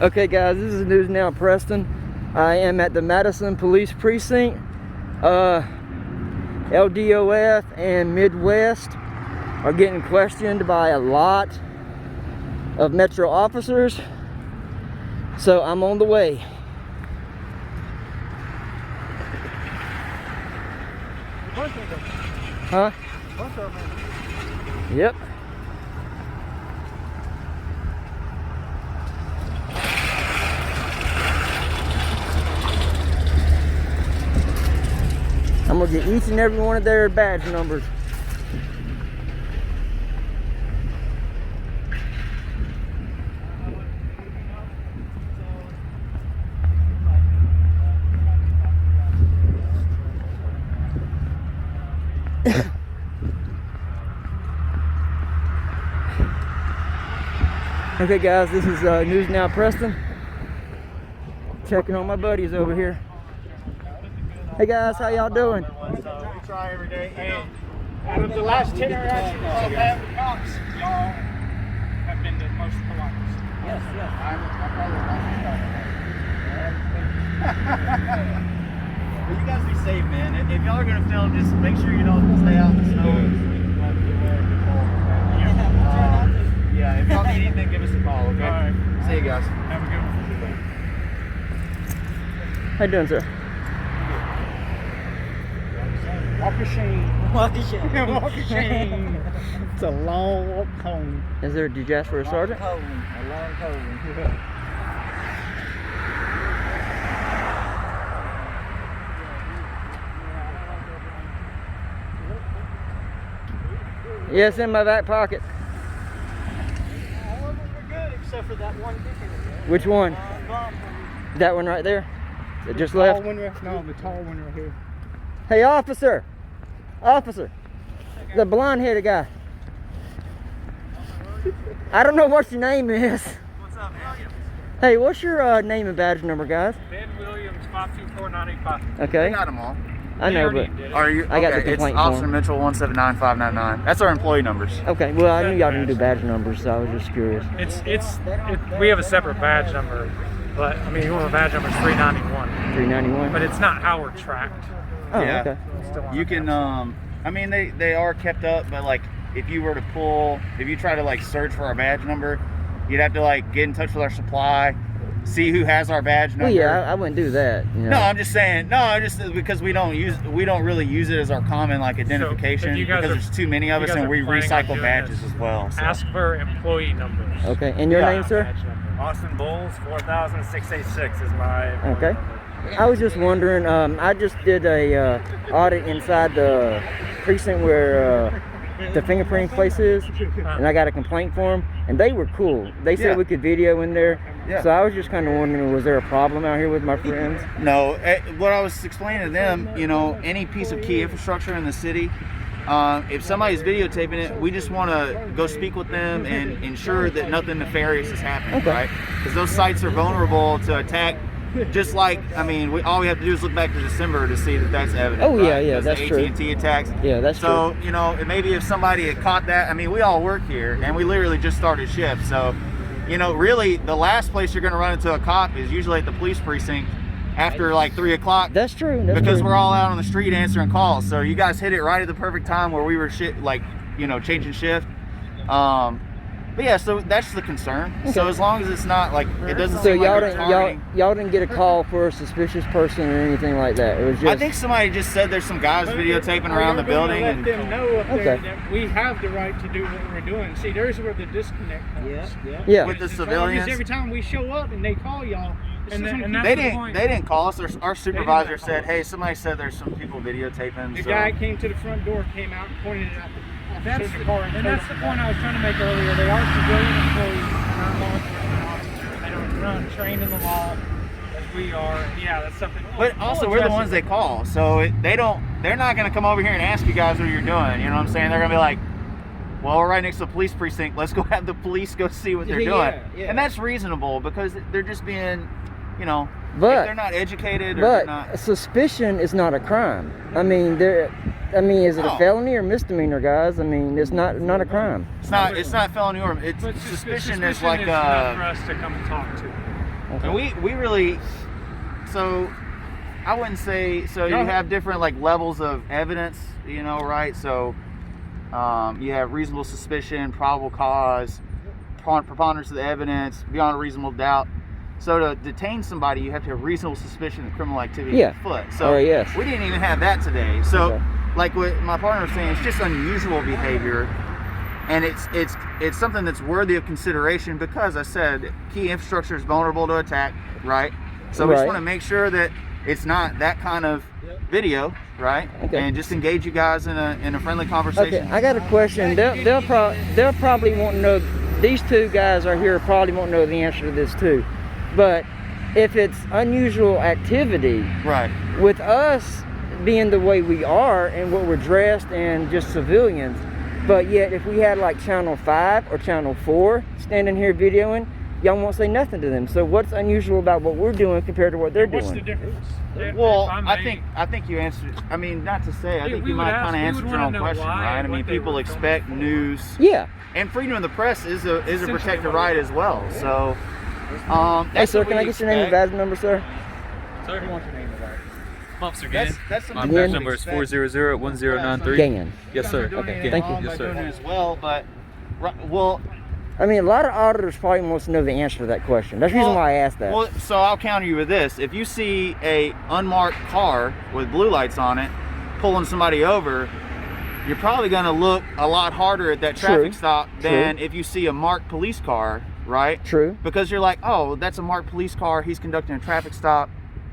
Okay guys, this is News Now Preston. I am at the Madison Police Precinct. LDOF and Midwest are getting questioned by a lot of Metro officers. So I'm on the way. Huh? Yep. I'm gonna get each and every one of their badge numbers. Okay guys, this is News Now Preston. Checking on my buddies over here. Hey guys, how y'all doing? We try every day. And out of the last 10 interactions I've had with cops, y'all have been the most polite. Yes, yes. I'm probably Well, you guys be safe, man. If y'all are gonna film, just make sure you don't stay out in the snow. Yeah, if y'all need anything, give us a call, okay? All right. See you guys. Have a good one. How you doing, sir? Walk of shame. Walk of shame. Walk of shame. It's a long walk home. Did you ask for a sergeant? A long home. Yes, in my back pocket. All of them were good except for that one ticket. Which one? That one right there? That just left? No, the tall one right here. Hey, officer! Officer! The blonde-headed guy. I don't know what your name is. What's up, Williams? Hey, what's your name and badge number, guys? Ben Williams, 524985. Okay. I got them all. I know, but Are you? I got the okay, it's complaint Officer form. Mitchell 179599. That's our employee numbers. Okay, well, I knew y'all didn't do badge numbers, so I was just curious. We have a separate badge number, but I mean, your badge number is 391. 391? But it's not how we're tracked. Oh, Yeah. okay. It's still on You can, I mean, they are kept up, but like, if you were to if you try to like search for our badge number, you'd have to like get in touch with our supply, see who has our badge number. Well, yeah, I wouldn't do that. You know? No, I'm just saying. No, just because we don't really use it as our common like identification you guys because are- there's too many of you us guys and are we planning on recycle doing badges this, as well. So. Ask for employee numbers. Okay, and your name, sir? Badge number. Austin Bowles, 4686 is my Okay. I was just wondering, I just did a audit inside the precinct where the fingerprinting place is, and I got a complaint form, and they were cool. They said Yeah. we could video in there, Yeah. so I was just kind of wondering, was there a problem out here with my friends? No, what I was explaining to them, you know, any piece of key infrastructure in the city, if somebody's videotaping it, we just want to go speak with them and ensure that nothing nefarious is happening, Okay. right? Because those sites are vulnerable to attack. Just like, I mean, all we have to do is look back to December to see that that's evident. Oh, yeah, right? yeah, Because that's the true. AT&T attacks. Yeah, that's So, you know, maybe if somebody had caught that, I mean, we all work here, and we literally just started shift. So, you know, really, the last place you're going to run into a cop is usually at the police precinct after like 3 o'clock. That's true. That's Because true. we're all out on the street answering calls. So you guys hit it right at the perfect time where we were changing shift. But yeah, so that's the concern. So as long as it's not like it doesn't So seem y'all like they're didn't targeting. y'all didn't get a call for a suspicious person or anything like that. It was just. I think somebody just said there's some guys videotaping around the building. Let And, them know up there Okay. that we have the right to do what we're doing. See, there's where the disconnect comes. Yeah. with the The problem is civilians, every time we show up and they call y'all, And and that's they the didn't point. they didn't call us. Our supervisor didn't said, call "Hey, somebody said there's some people videotaping." the So. guy came to the front door, came out and pointed it at the That's officer in the, the car. and that's the point I was trying to make earlier. They are civilian employees, not law enforcement officers. They don't run trained in the law as we are. And yeah, that's something. But also, we're the ones they call, so they're not going to come over here and ask you guys what you're doing. You know what I'm saying? They're going to be like, well, we're right next to the police precinct. Let's go have the police go see what they're doing. Yeah. And that's reasonable because they're just being, you know, if But they're not educated or they're not. but suspicion is not a crime. I mean, is it a No. felony or misdemeanor, guys? I mean, it's not a crime. It's not felony or it's But suspicion is like enough for us to come and talk to. Okay. And we really, so I wouldn't say, so you have different like levels of evidence, you know, right? So you have reasonable suspicion, probable cause, preponderance of the evidence, beyond a reasonable doubt. So to detain somebody, you have to have reasonable suspicion of criminal activity afoot. So yes. we didn't even have that today. So Okay. like what my partner was saying, it's just unusual behavior. And it's something that's worthy of consideration because I said key infrastructure is vulnerable to attack, right? So we just want to make sure that it's not that kind of video, right? Okay. And just engage you guys in a friendly conversation. Okay, I got a question. They'll probably want to know. These two guys are here probably won't know the answer to this too. But if it's unusual activity, Right. with us being the way we are and what we're dressed and just civilians, but yet if we had like Channel 5 or Channel 4 standing here videoing, y'all won't say nothing to them. So what's unusual about what we're doing compared to what they're What's doing? the difference? Well, I think you answered. I mean, not to say. I think you might kind of answered your own question, right? I mean, people expect news. Yeah. And freedom of the press is a protected right as well. So, Hey, sir, can I get your name and badge number, sir? Sir, I want your name about it. Officer Gann. That's My something badge Gann. number is 400-1093. Gann. Yes, sir. Okay, thank you. Yes, doing it sir. as well, but well, I mean, a lot of auditors probably wants to know the answer to that question. That's the reason why I asked that. Well, so I'll counter you with this: if you see a unmarked car with blue lights on it pulling somebody over, you're probably going to look a lot harder at that traffic stop than if you see a marked police car, right? True. Because you're like, oh, that's a marked police car. He's conducting a traffic stop.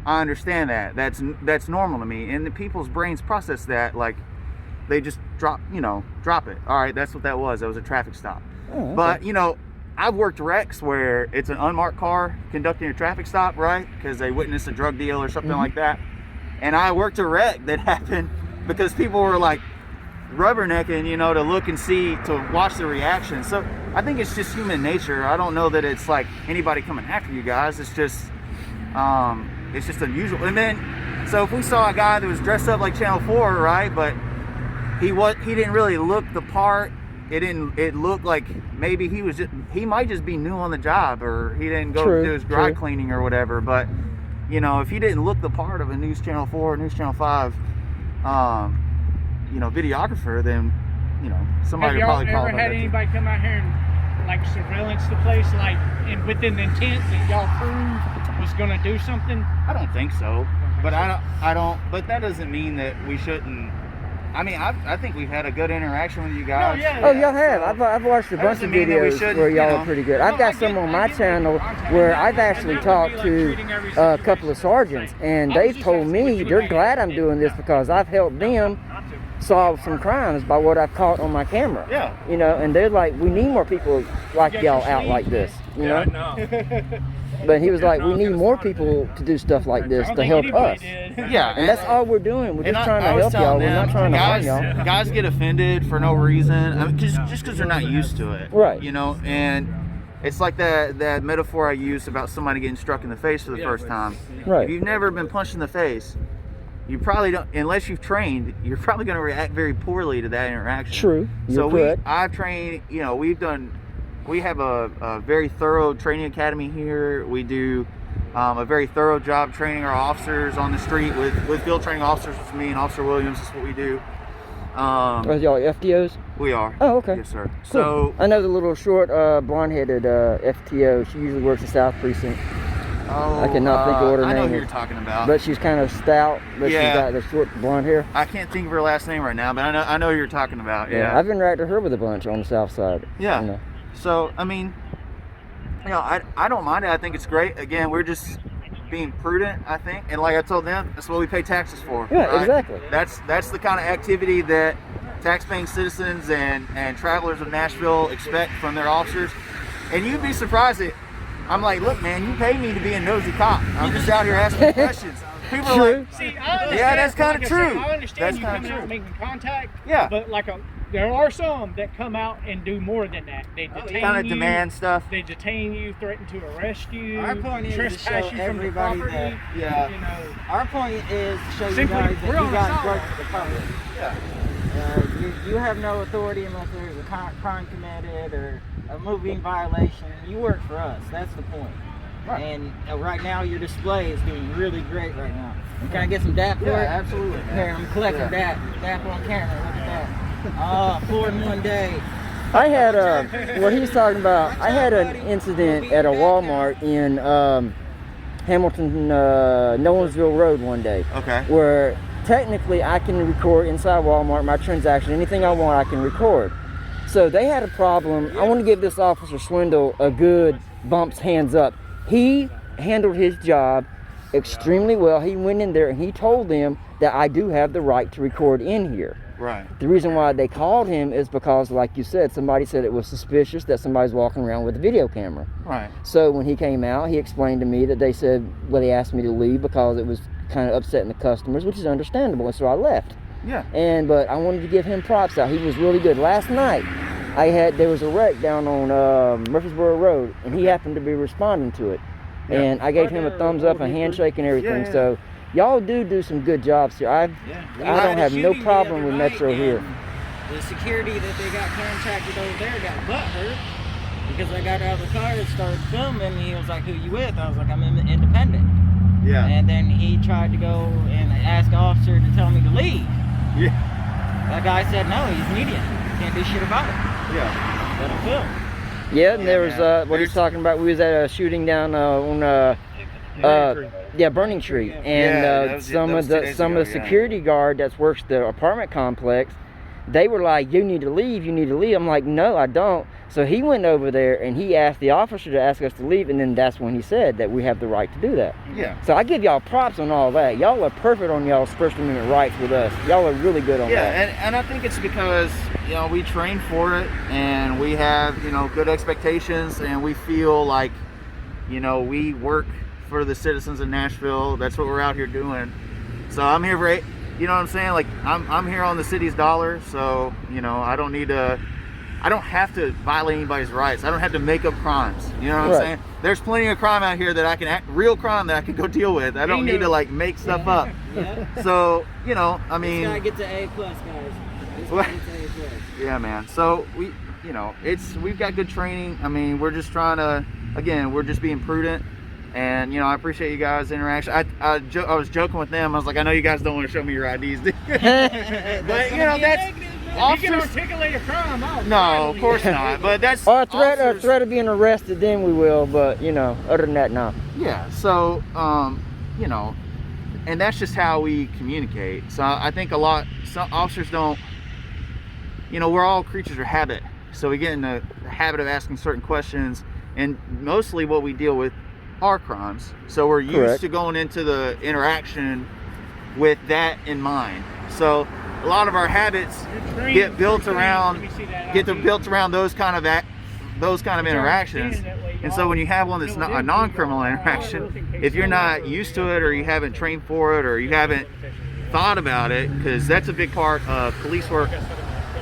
I understand that. That's normal to me. And the people's brains process that like they just drop it. All right, that's what that was. That was a traffic stop. Oh, okay. But I've worked wrecks where it's an unmarked car conducting a traffic stop, right? Because they witnessed a drug deal or something like that. And I worked a wreck that happened because people were like rubbernecking, to look and see, to watch the reaction. So I think it's just human nature. I don't know that it's like anybody coming after you guys. It's just unusual. And then, so if we saw a guy that was dressed up like Channel 4, right? But he didn't really look the part. It looked like maybe he might just be new on the job, or he didn't go do his dry cleaning or whatever. But if he didn't look the part of a News Channel 4, News Channel 5, videographer, then somebody would probably call Have y'all ever had anybody come out here and like surveillance the place, like and with an intent that y'all proved was going to do something? I don't think so, but I don't. But that doesn't mean that we shouldn't. I mean, I think we've had a good interaction with you guys. No, yeah. Oh, y'all have. I've watched a bunch of videos where y'all are pretty good. I've got some on my channel where I've actually talked to a couple of sergeants, and they've told me they're glad I'm doing this because I've helped them solve some crimes by what I've caught on my camera. Yeah. And they're like, we need more people like y'all out like this. But he was like, we need more people to do stuff like this to help us. Yeah, And that's all we're doing. We're just trying to help y'all. We're not trying to harm y'all. Guys get offended for no reason, just because they're not used to it. Right. And it's like that metaphor I used about somebody getting struck in the face for the first time. Right. If you've never been punched in the face, you probably don't, unless you've trained, you're probably going to react very poorly to that interaction. True. I've trained, we have a very thorough training academy here. We do a very thorough job training our officers on the street with field training officers, with me and Officer Williams. That's what we do. Are y'all FTOs? We are. Oh, okay. Yes, sir. Cool. So I know the little short, blonde-headed FTO. She usually works the South Precinct. I cannot think of what her I know name who is. you're talking about. But she's kind of stout, but Yeah. she's got the short blonde hair. I can't think of her last name right now, but I know who you're talking about. Yeah. I've interacted with her with a bunch on the South Side. Yeah. So I mean, I don't mind it. I think it's great. Again, we're just being prudent, I think, and like I told them, that's what we pay taxes for. Yeah, right? exactly. That's the kind of activity that tax-paying citizens and travelers of Nashville expect from their officers. And you'd be surprised that I'm like, look, man, you pay me to be a nosy cop. I'm just out here asking questions. People are like, See, I understand, yeah, that's kind of like I said, true. I understand That's you kind coming of out true. and making contact. Yeah. But there are some that come out and do more than that. They detain kind of you. demand stuff. They detain you, threaten to arrest you. Our point is to trespass show you from the everybody property. that- Yeah. Our point is to show you Simply, guys that we're you on a guys solid. work for the public. Yeah. You have no authority unless there's a crime committed or a moving violation. You work for us. That's the point. Right. And right now your display is doing really great right now. Can I get some DAP for it? absolutely. Here, I'm collecting DAP. DAP on camera. Look at that. 4 in 1 day. I had what he's talking about. I had an incident at a Walmart in Hamilton, Nolensville Road one day, Okay. where technically I can record inside Walmart my transaction. Anything I want, I can record. So they had a problem. I want to give this officer Swindle a good bumps hands up. He handled his job extremely well. He went in there and he told them that I do have the right to record in here. Right. The reason why they called him is because, like you said, somebody said it was suspicious that somebody's walking around with a video camera. Right. So when he came out, he explained to me that they said, well, they asked me to leave because it was kind of upsetting the customers, which is understandable, and so I left. Yeah. But I wanted to give him props out. He was really good. Last night, there was a wreck down on Murfreesboro Road, and he happened to be responding to it. Yeah. And I gave him a thumbs up, a handshake, and everything. Yeah. So y'all do some good jobs here. I don't have no problem with Metro here. The security that they got contracted over there got butthurt because I got out of the car and started filming. He was like, "Who you with?" I was like, "I'm independent." Yeah. And then he tried to go and ask the officer to tell me to leave. Yeah. That guy said, "No, he's an idiot. Can't do shit about it. Yeah. Let him film." Yeah, and there was man. what he's talking about. We was at a shooting down on Burning Tree, and that was 2 days some ago, of the security guard that works the apartment complex, they were like, "You need to leave. You need to leave." I'm like, "No, I don't." So he went over there and he asked the officer to ask us to leave, and then that's when he said that we have the right to do that. Yeah. So I give y'all props on all that. Y'all are perfect on y'all's First Amendment rights with us. Y'all are really good on that. Yeah, and I think it's because, we train for it and we have, good expectations, and we feel like, we work for the citizens of Nashville. That's what we're out here doing. So I'm here for it. You know what I'm saying? Like, I'm here on the city's dollar, so, I don't have to violate anybody's rights. I don't have to make up crimes. You know what I'm saying? There's plenty of crime out here that I can real crime that I can go deal with. I don't need to make stuff up. Yeah. So, This guy gets an A+, guys. This guy gets an A+. Yeah, man. So we've got good training. I mean, we're just trying to, we're just being prudent. And I appreciate you guys' interaction. I was joking with them. I was like, I know you guys don't want to show me your IDs, do you? But that's You can articulate a crime. no, of course not. But that's Or a threat of being arrested, then we will. But other than that, no. Yeah. So and that's just how we communicate. So I think some officers don't. We're all creatures of habit. So we get in the habit of asking certain questions, and mostly what we deal with are crimes. So we're used to going into the interaction with that in mind. So a lot of our habits get built around those kind of interactions. And so when you have one that's not a non-criminal interaction, if you're not used to it, or you haven't trained for it, or you haven't thought about it, because that's a big part of police work.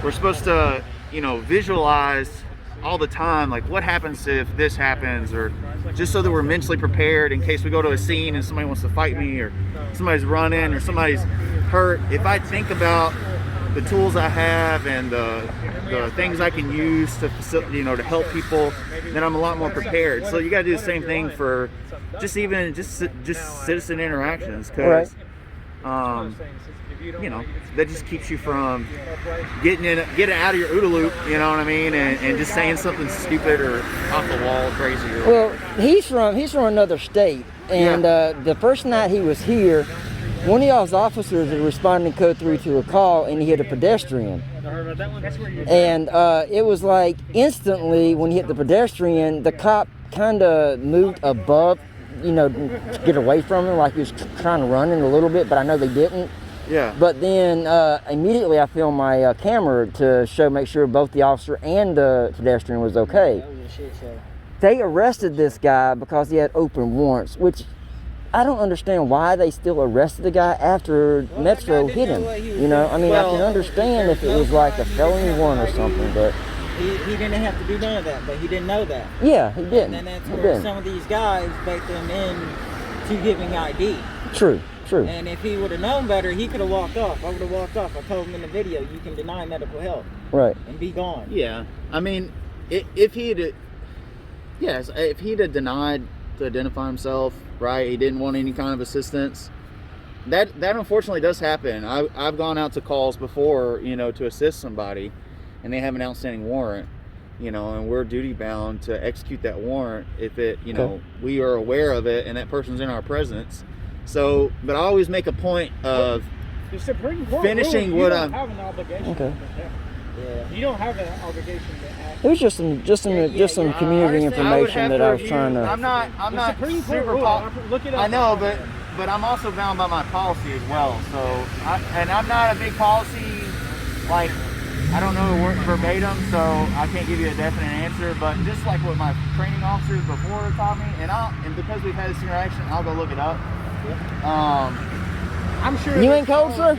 We're supposed to visualize all the time, like what happens if this happens, or just so that we're mentally prepared in case we go to a scene and somebody wants to fight me, or somebody's running, or somebody's hurt. If I think about the tools I have and the things I can use to help people, then I'm a lot more prepared. So you got to do the same thing for just citizen interactions, because that just keeps you from getting out of your OODA loop, you know what I mean, and just saying something stupid or off the wall crazy. Well, he's from another state, and the first night he was here, one of y'all's officers was responding code 3 to a call, and he hit a pedestrian. And it was like instantly when he hit the pedestrian, the cop kind of moved above, to get away from him, like he was trying to run in a little bit, but I know they didn't. Yeah. But then immediately I filmed my camera to make sure both the officer and the pedestrian was okay. That was a shit show. They arrested this guy because he had open warrants, which I don't understand why they still arrested the guy after Metro hit him. I can understand if it was like a felony warrant or something, but he didn't have to do none of that, but he didn't know that. Yeah, he didn't. And then that's where some of these guys bait them in to giving ID. True. And if he would have known better, he could have walked off. I would have walked off. I told him in the video, you can deny medical help. Right. And be gone. Yeah. I mean, if he'd have denied to identify himself, right? He didn't want any kind of assistance. That unfortunately does happen. I've gone out to calls before, you know, to assist somebody, and they have an outstanding warrant, you know, and we're duty bound to execute that warrant if it, you know, we are aware of it and that person's in our presence. So, but I always make a point of The Supreme Court finishing rules, what you I'm. don't have an obligation Okay. to protect. Yeah. You don't have an obligation to act. It was just some community information that I was trying to. I'm not The Supreme Court super. rule, look it up. I know, but I'm also bound by my policy as well. So, and I'm not a big policy, like, I don't know the word verbatim, so I can't give you a definite answer. But just like what my training officers before taught me, and because we've had this interaction, I'll go look it up. I'm sure You ain't cold, sir?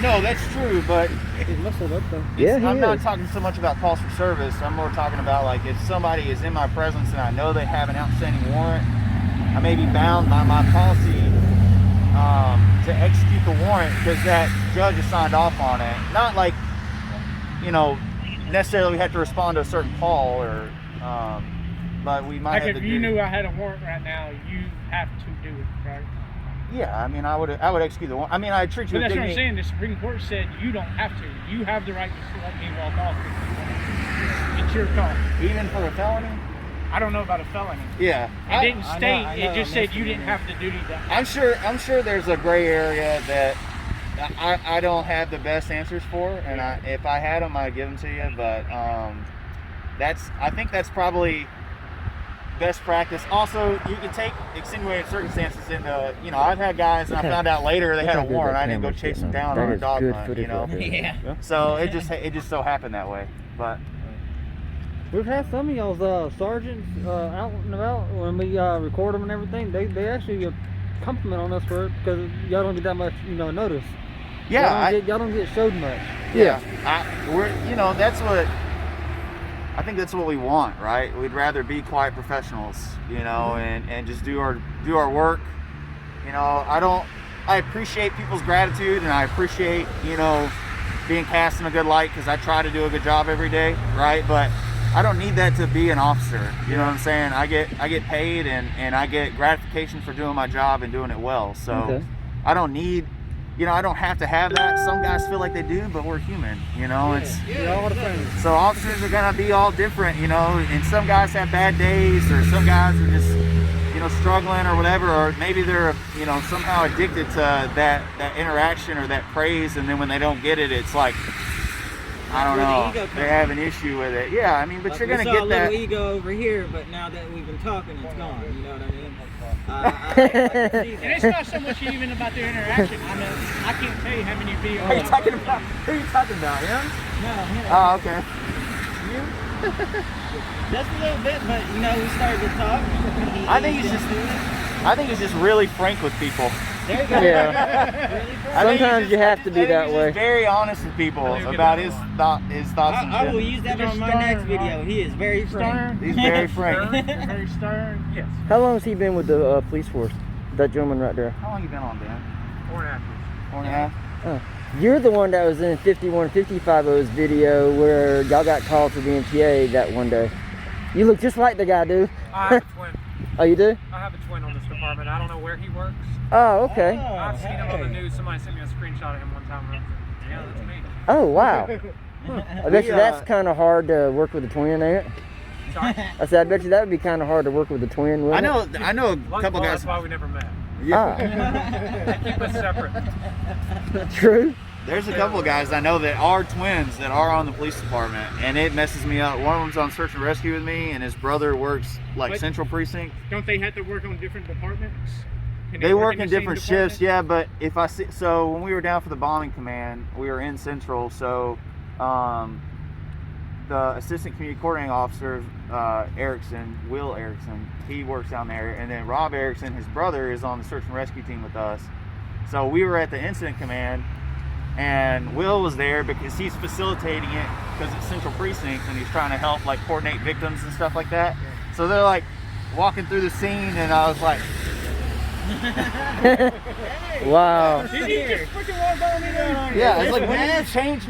No, that's true, but Yeah, he I'm not is. talking so much about calls for service. I'm more talking about, like, if somebody is in my presence and I know they have an outstanding warrant, I may be bound by my policy to execute the warrant because that judge has signed off on it. Not like, you know, necessarily we have to respond to a certain call, or but we might Like have if to you do. knew I had a warrant right now, you have to do it, right? Yeah, I mean, I would execute the warrant. I mean, I treat you But with that's what I'm dignity. saying. The Supreme Court said you don't have to. You have the right to let me walk off if you want. It's your call. Even for a felony. I don't know about a felony. Yeah, It didn't I state. know, It just said you didn't have the duty to. I'm sure there's a gray area that I don't have the best answers for, and if I had them, I'd give them to you. But I think that's probably best practice. Also, you can take extenuating circumstances into, you know, I've had guys and I found out later they had a warrant. I didn't go chase them down on a dog hunt, you know. Yeah. So it just so happened that way. But We've had some of y'all's sergeants out and about when we record them and everything. They actually compliment on us for it because y'all don't get that much, you know, notice. yeah, Y'all don't get showed much. I think that's what we want, right? We'd rather be quiet professionals, you know, and just do our work. You know, I appreciate people's gratitude, and I appreciate, you know, being cast in a good light because I try to do a good job every day, right? But I don't need that to be an officer. You know what I'm saying? I get paid and I get gratification for doing my job and doing it well. So Okay. I don't need, you know, I don't have to have that. Some guys feel like they do, but we're human, you know. So officers are gonna be all different, you know, and some guys have bad days, or some guys are just, you know, struggling or whatever, or maybe they're, you know, somehow addicted to that interaction or that praise, and then when they don't get it, it's like, I don't Where the know, ego comes they have an issue with it. Yeah, I mean, but Like, you're we gonna saw get a that. little ego over here, but now that we've been talking, it's gone. You know what I mean? I can see And it's that. not so much even about the interaction. I mean, I can't tell you how many videos. Who are you talking about? Who are you talking about? Him? No, you know, Oh, okay. just a little bit, but you know, we started to talk. I think he's just really frank with people. There you go. Yeah. Really frank. I think he's Sometimes you have to be I think that he's way. just very honest with people about his thoughts and I will shit. use that Just on my stern, next video. right? He is very frank. He's very frank. Stern, very stern. Yes. How long has he been with the police force? That gentleman right there. How long you been on, Dan? 4.5 years. 4.5? You're the one that was in 5155's video where y'all got called to the MTA that one day. You look just like the guy, dude. I have a twin. Oh, you do? I have a twin on this department. I don't know where he works. Oh, okay. I've seen him on the news. Somebody sent me a screenshot of him one time. And I was like, yeah, that's me. Oh, wow. I bet you We, that's kind of hard to work with a twin, ain't it? Sorry. I said, I bet you that would be kind of hard to work with a twin, wouldn't I know a Well, couple guys. That's why we never met. it? They keep us separate. Ah, true. There's a couple of guys I know that are twins that are on the police department, and it messes me up. One of them's on search and rescue with me, and his brother works like What? Central Precinct. Don't they have to work on different departments? Can They work the in same different department? shifts, yeah. But if I see, so when we were down for the bombing command, we were in Central. So the assistant community coordinating officer, Will Erickson, he works down there, and then Rob Erickson, his brother, is on the search and rescue team with us. So we were at the incident command, and Will was there because he's facilitating it because it's Central Precinct, and he's trying to help like coordinate victims and stuff like that. So they're like walking through the scene, and I was like, Wow. Did he just freaking walk on me there? yeah, it's like, when did you change